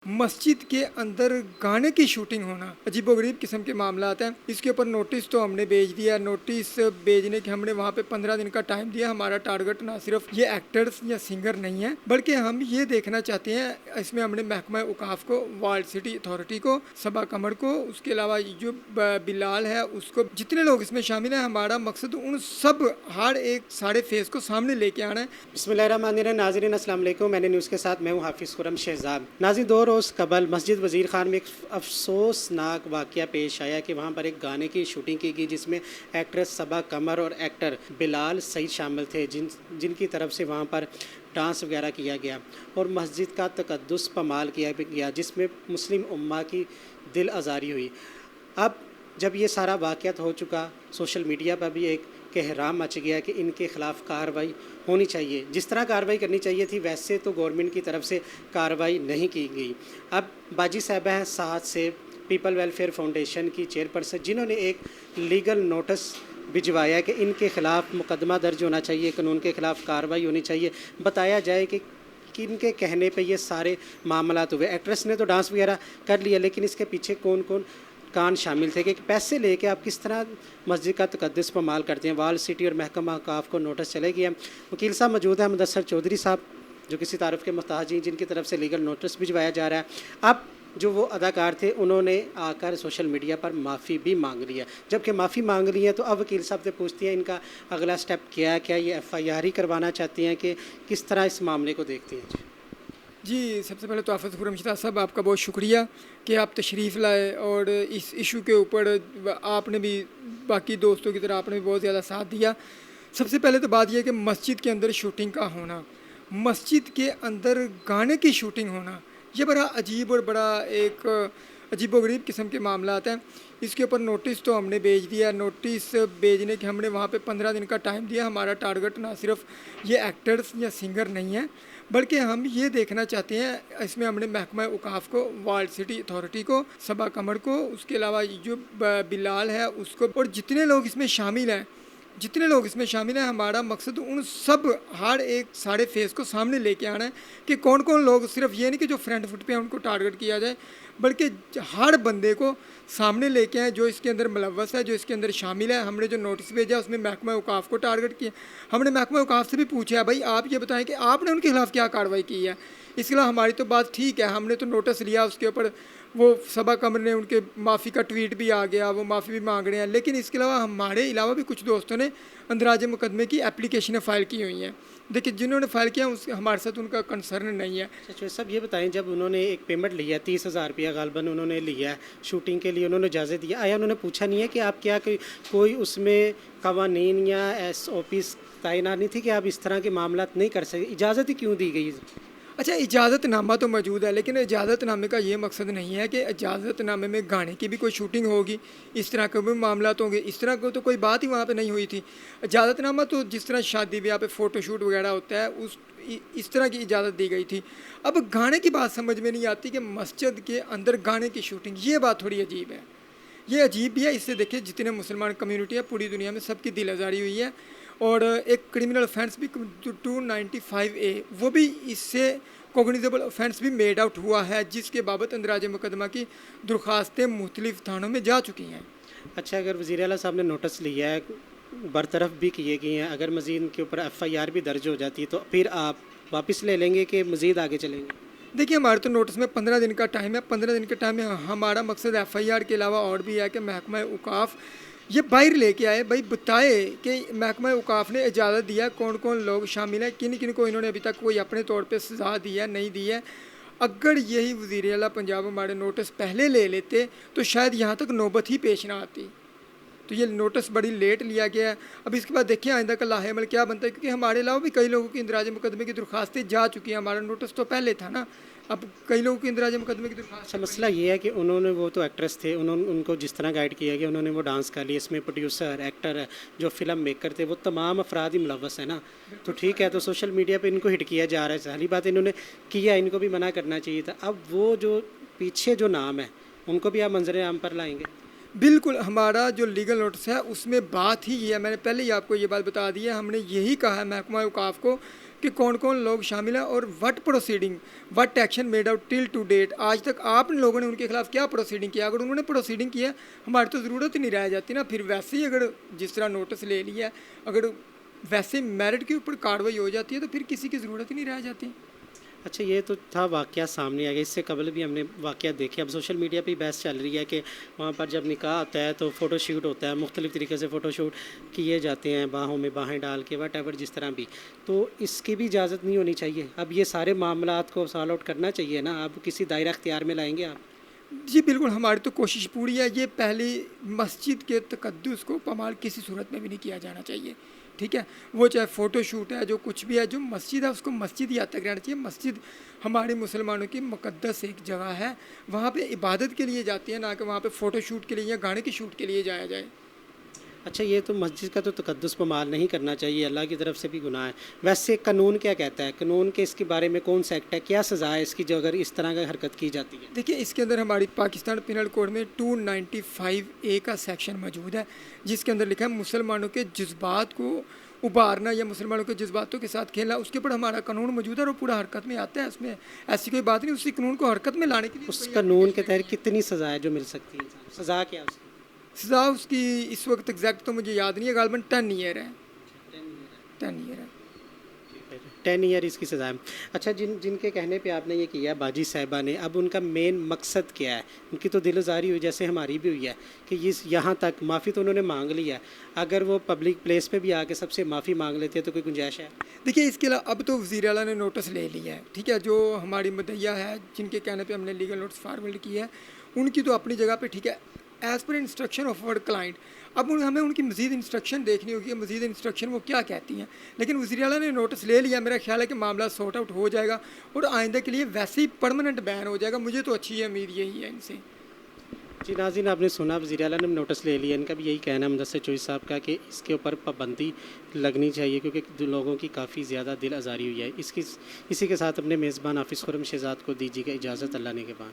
मस्जिद के अंदर गाने की शूटिंग होना अजीबोगरीब किस्म के मामलात हैं। इसके ऊपर नोटिस तो हमने भेज दिया। नोटिस भेजने के हमने वहाँ पे 15 दिन का टाइम दिया। हमारा टारगेट ना सिर्फ ये एक्टर्स या सिंगर नहीं है, बल्कि हम ये देखना चाहते हैं। इसमें हमने महकमा उकाफ को, वर्ल्ड सिटी अथॉरिटी को, सबा कमर को, उसके अलावा जो बिलाल है उसको, जितने लोग इसमें शामिल हैं, हमारा मकसद उन सब हर एक सारे फेस को सामने लेके आना है। बिस्मिल्लाहिर्रहमानिर्रहीम। नाज़रीन अस्सलाम वालेकुम। मैंने न्यूज़ के साथ मैं हूँ हाफिज़ खुरम शहजाद। नाज़रीन, 2 रोज़ कबल मस्जिद वज़ीर ख़ान में एक अफसोसनाक वाक़या पेश आया कि वहाँ पर एक गाने की शूटिंग की गई जिसमें एक्ट्रेस सबा कमर और एक्टर बिलाल सईद शामिल थे, जिनकी तरफ से वहाँ पर डांस वगैरह किया गया और मस्जिद का तकद्दुस पमाल किया गया, जिसमें मुस्लिम उम्मा की दिल आज़ारी हुई। अब जब ये सारा वाक़यात हो चुका, सोशल मीडिया पर भी एक कहराम मच गया कि इनके ख़िलाफ़ कार्रवाई होनी चाहिए। जिस तरह कार्रवाई करनी चाहिए थी वैसे तो गवर्नमेंट की तरफ से कार्रवाई नहीं की गई। अब बाजी साहबा हैं साथ से पीपल वेलफेयर फाउंडेशन की चेयरपर्सन, जिन्होंने एक लीगल नोटिस भिजवाया कि इनके ख़िलाफ़ मुकदमा दर्ज होना चाहिए, कानून के ख़िलाफ़ कार्रवाई होनी चाहिए। बताया जाए कि इनके कहने पे ये सारे मामलात हुए। एक्ट्रेस ने तो डांस वगैरह कर लिया, लेकिन इसके पीछे कौन कौन कान शामिल थे कि पैसे लेके आप किस तरह मस्जिद का तकद्दुस पमाल करते हैं। वर्ल्ड सिटी और महकमा औकाफ को नोटिस चले गए। वकील साहब मौजूद हैं, मुदस्सर चौधरी साहब, जो किसी तारुफ के मुहताज हैं, जिनकी तरफ से लीगल नोटिस भिजवाया जा रहा है। अब जो वो अदाकार थे उन्होंने आकर सोशल मीडिया पर माफ़ी भी मांग ली है। जबकि माफ़ी मांग ली है तो अब वकील साहब से पूछती हैं इनका अगला स्टेप क्या है। क्या ये FIR ही करवाना चाहती हैं कि किस तरह इस मामले को देखती हैं? जी, सबसे पहले तो हाफ़िज़ खुरम शहजाद साहब, आपका बहुत शुक्रिया कि आप तशरीफ़ लाए और इस इशू के ऊपर आपने भी बाकी दोस्तों की तरह आपने भी बहुत ज़्यादा साथ दिया। सबसे पहले तो बात यह है कि मस्जिद के अंदर शूटिंग का होना, मस्जिद के अंदर गाने की शूटिंग होना, ये बड़ा अजीब और बड़ा एक अजीबोगरीब किस्म के मामलात हैं। इसके ऊपर नोटिस तो हमने भेज दिया। नोटिस भेजने के हमने वहाँ पे 15 दिन का टाइम दिया। हमारा टारगेट ना सिर्फ ये एक्टर्स या सिंगर नहीं है, बल्कि हम ये देखना चाहते हैं। इसमें हमने महकमा उकाफ को, वर्ल्ड सिटी अथॉरिटी को, सबा कमर को, उसके अलावा जो बिलाल है उसको, और जितने लोग इसमें शामिल हैं, हमारा मकसद उन सब हर एक सारे फेस को सामने लेके आना है कि कौन कौन लोग, सिर्फ ये नहीं कि जो फ्रंट फुट पे हैं उनको टारगेट किया जाए, बल्कि हर बंदे को सामने लेके आए जो इसके अंदर मुलव्वस है, जो इसके अंदर शामिल है। हमने जो नोटिस भेजा उसमें महकमा उकाफ को टारगेट किया। हमने महकमा उकाफ से भी पूछा है, भाई आप ये बताएं कि आपने उनके खिलाफ़ क्या कार्रवाई की है। इसके अलावा हमारी तो बात ठीक है, हमने तो नोटिस लिया, उसके ऊपर वो सबा कमर ने उनके माफ़ी का ट्वीट भी आ गया, वो माफ़ी भी मांग रहे हैं। लेकिन इसके अलावा हमारे अलावा भी कुछ दोस्तों ने अंदराज मुकदमे की एप्लीकेशनें फ़ाइल की हुई हैं। देखिए, जिन्होंने फ़ाइल किया उस हमारे साथ उनका कंसर्न नहीं है। अच्छा सब ये बताएं, जब उन्होंने एक पेमेंट लिया 30,000 रुपया गालबन उन्होंने लिया शूटिंग के लिए, उन्होंने इजाज़त दिया, आया उन्होंने पूछा नहीं है कि आप क्या कोई उसमें कवानीन या SOP तैनात नहीं थी कि आप इस तरह के मामला नहीं कर सकते? इजाज़त ही क्यों दी गई? अच्छा, इजाज़तनामा तो मौजूद है, लेकिन इजाज़तनामे का ये मकसद नहीं है कि इजाज़तनामे में गाने की भी कोई शूटिंग होगी, इस तरह के भी मामला होंगे। इस तरह को तो कोई बात ही वहाँ पे नहीं हुई थी। इजाज़तनामा तो जिस तरह शादी ब्याह पे फ़ोटोशूट वगैरह होता है इस तरह की इजाज़त दी गई थी। अब गाने की बात समझ में नहीं आती कि मस्जिद के अंदर गाने की शूटिंग, ये बात थोड़ी अजीब है। ये अजीब भी है। इससे देखिए जितने मुसलमान कम्युनिटी है पूरी दुनिया में, सबकी दिल आज़ारी हुई है। और एक क्रिमिनल ऑफेंस भी 295A, वो भी इससे कोगनिजेबल ऑफेंस भी मेड आउट हुआ है, जिसके बाबत अंदराज मुकदमा की दरख्वास्तें मुख्तलिफ थानों में जा चुकी हैं। अच्छा, अगर वज़ीर आला साहब ने नोटिस लिया है, बरतरफ भी किए गए हैं, अगर मज़ीद के ऊपर FIR भी दर्ज हो जाती है तो फिर आप वापस ले लेंगे कि मज़ीद आगे चलेंगे? देखिए, हमारे तो नोटिस में 15 दिन का टाइम है। 15 दिन के टाइम में हमारा मकसद FIR के अलावा और भी है कि महकमा उकाफ ये बाहर लेके आए, भाई बताए कि महकमा उकाफ ने इजाज़त दिया, कौन कौन लोग शामिल हैं, किन किन को इन्होंने अभी तक कोई अपने तौर पे सज़ा दी है, नहीं दी है। अगर यही वज़ीर आला पंजाब हमारे नोटिस पहले ले लेते तो शायद यहाँ तक नौबत ही पेश ना आती। तो ये नोटिस बड़ी लेट लिया गया है। अब इसके बाद देखिए आइंदा का लाहेमल क्या बनता है, क्योंकि हमारे अलावा भी कई लोगों की इंदराज मुकदमे की दरख्वास्तें जा चुकी हैं। हमारा नोटिस तो पहले था ना, अब कई लोगों की इंदराज मुकदमे की दरख्वास्त। अच्छा, मसला ये है कि उन्होंने, वो तो एक्ट्रेस थे, उनको जिस तरह गाइड किया गया उन्होंने वो डांस कर लिया। इसमें प्रोड्यूसर, एक्टर, जो फिल्म मेकर थे, वो तमाम अफराद ही मुलव्वस है ना। तो ठीक है, तो सोशल मीडिया पे इनको हिट किया जा रहा है, सारी बात इन्होंने किया, इनको भी मना करना चाहिए था। अब वो जो पीछे जो नाम है उनको भी आप मंजर आम पर लाएंगे? बिल्कुल, हमारा जो लीगल नोटिस है उसमें बात ही ये है, मैंने पहले ही आपको ये बात बता दी है। हमने यही कहा है महकमा औकाफ को कि कौन कौन लोग शामिल हैं और what action made out till to date, आज तक आप लोगों ने उनके खिलाफ क्या प्रोसीडिंग किया। अगर उन्होंने प्रोसीडिंग किया हमारी तो ज़रूरत ही नहीं रह जाती ना। फिर वैसे ही अगर जिस तरह नोटिस ले लिया है, अगर वैसे मेरिट के ऊपर कार्रवाई हो जाती है तो फिर किसी की ज़रूरत ही नहीं रह जाती। अच्छा, ये तो था वाक़या सामने आ गया। इससे कबल भी हमने वाक़या देखे। अब सोशल मीडिया पे बहस चल रही है कि वहाँ पर जब निकाह होता है तो फ़ोटोशूट होता है, मुख्तलिफ़ तरीके से फ़ोटोशूट किए जाते हैं, बाहों में बाहें डाल के, वट जिस तरह भी। तो इसकी भी इजाज़त नहीं होनी चाहिए। अब ये सारे मामलात को सॉल्व आउट करना चाहिए ना। अब किसी दायरा अख्तियार में लाएंगे आप? जी बिल्कुल, हमारी तो कोशिश पूरी है। ये पहली मस्जिद के तकद्दुस को पामाल किसी सूरत में भी नहीं किया जाना चाहिए, ठीक है। वो चाहे फ़ोटो शूट है, जो कुछ भी है, जो मस्जिद है उसको मस्जिद ही याद तक रहना चाहिए। मस्जिद हमारे मुसलमानों की मुक़द्दस एक जगह है, वहाँ पे इबादत के लिए जाती है, ना कि वहाँ पे फ़ोटो शूट के लिए या गाने की शूट के लिए जाया जाए। अच्छा, ये तो मस्जिद का तो तकद्दुस पामाल नहीं करना चाहिए, अल्लाह की तरफ से भी गुनाह है। वैसे कानून क्या कहता है? कानून के इसके बारे में कौन सा एक्ट है, क्या सज़ा है इसकी जो अगर इस तरह की हरकत की जाती है? देखिए, इसके अंदर हमारी पाकिस्तान पिनल कोड में 295A का सेक्शन मौजूद है, जिसके अंदर लिखा है मुसलमानों के जज्बात को उभारना या मुसलमानों के जज्बातों के साथ खेलना। उसके ऊपर हमारा कानून मौजूद है और पूरा हरकत में आता है। उसमें ऐसी कोई बात नहीं। उसी कानून को हरकत में लाने के लिए उस कानून के तहत कितनी सज़ा है जो मिल सकती है इंसान? सज़ा क्या है उसकी? सज़ा उसकी इस वक्त एग्जैक्ट तो मुझे याद नहीं है, गालबन 10 ईयर है। 10 ईयर है। 10 ईयर इसकी सज़ा है। अच्छा, जिनके कहने पे आपने ये किया बाजी साहिबा ने, अब उनका मेन मकसद क्या है? उनकी तो दिलज़ारी हुई जैसे हमारी भी हुई है कि इस यहाँ तक माफ़ी तो उन्होंने मांग ली है। अगर वो पब्लिक प्लेस पे भी आके सबसे माफ़ी मांग लेते हैं तो कोई गुंजाइश है? देखिए, इसके अलावा अब तो वज़ीर आला ने नोटिस ले लिया है, ठीक है। जो हमारी मुद्दइया है, जिनके कहने पे हमने लीगल नोटिस फारवर्ड किया है, उनकी तो अपनी जगह पे ठीक है, as per instruction of our client. अब हमें उनकी मज़ीद इंस्ट्रक्शन देखनी होगी, मज़ीद इंस्ट्रक्शन वो क्या कहती हैं। लेकिन वज़ीर आला ने नोटिस ले लिया, मेरा ख्याल है कि मामला सॉर्ट आउट हो जाएगा और आइंदा के लिए वैसे ही परमानेंट बैन हो जाएगा। मुझे तो अच्छी उम्मीद यही है इनसे। जी नाज़रीन, आपने सुना वज़ीर आला ने नोटिस ले लिया। इनका भी यही कहना है मुदस्सिर चौधरी साहब का कि इसके ऊपर पाबंदी लगनी चाहिए, क्योंकि लोगों की काफ़ी ज़्यादा दिल आज़ारी हुई है। इसी के साथ अपने मेज़बान हाफिज़ खुर्रम शहज़ाद को दीजिएगा इजाज़त, अल्लाह ने के बाद।